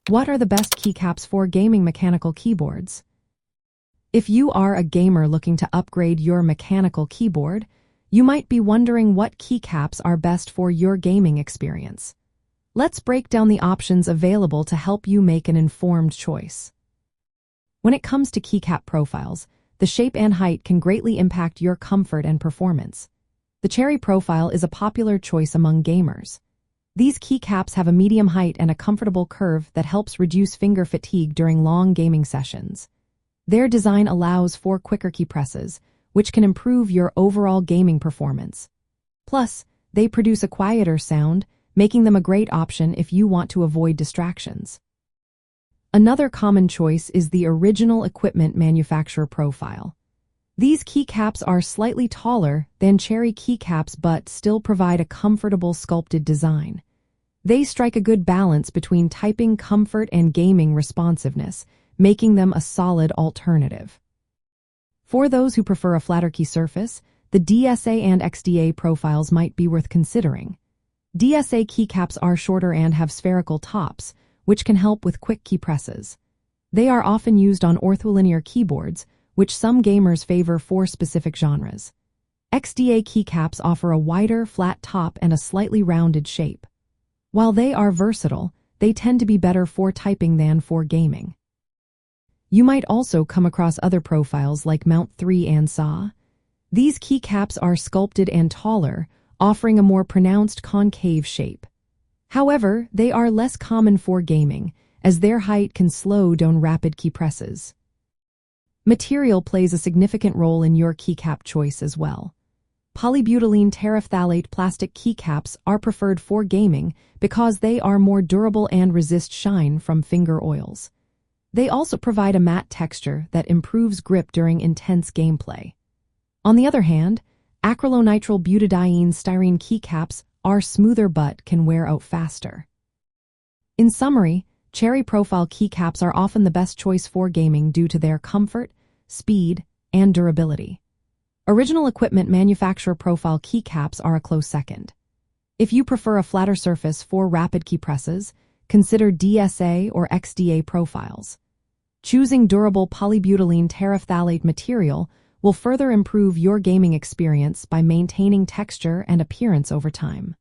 What are the best keycaps for gaming mechanical keyboards? If you are a gamer looking to upgrade your mechanical keyboard, you might be wondering what keycaps are best for your gaming experience. Let's break down the options available to help you make an informed choice. When it comes to keycap profiles, the shape and height can greatly impact your comfort and performance. The Cherry profile is a popular choice among gamers. These keycaps have a medium height and a comfortable curve that helps reduce finger fatigue during long gaming sessions. Their design allows for quicker key presses, which can improve your overall gaming performance. Plus, they produce a quieter sound, making them a great option if you want to avoid distractions. Another common choice is the original equipment manufacturer profile. These keycaps are slightly taller than Cherry keycaps but still provide a comfortable sculpted design. They strike a good balance between typing comfort and gaming responsiveness, making them a solid alternative. For those who prefer a flatter key surface, the DSA and XDA profiles might be worth considering. DSA keycaps are shorter and have spherical tops, which can help with quick key presses. They are often used on ortholinear keyboards, which some gamers favor for specific genres. XDA keycaps offer a wider, flat top and a slightly rounded shape. While they are versatile, they tend to be better for typing than for gaming. You might also come across other profiles like Mount 3 and SAW. These keycaps are sculpted and taller, offering a more pronounced concave shape. However, they are less common for gaming, as their height can slow down rapid key presses. Material plays a significant role in your keycap choice as well. Polybutylene terephthalate plastic keycaps are preferred for gaming because they are more durable and resist shine from finger oils. They also provide a matte texture that improves grip during intense gameplay. On the other hand, acrylonitrile butadiene styrene keycaps are smoother but can wear out faster. In summary, Cherry profile keycaps are often the best choice for gaming due to their comfort, speed, and durability. Original equipment manufacturer profile keycaps are a close second. If you prefer a flatter surface for rapid key presses, consider DSA or XDA profiles. Choosing durable polybutylene terephthalate material will further improve your gaming experience by maintaining texture and appearance over time.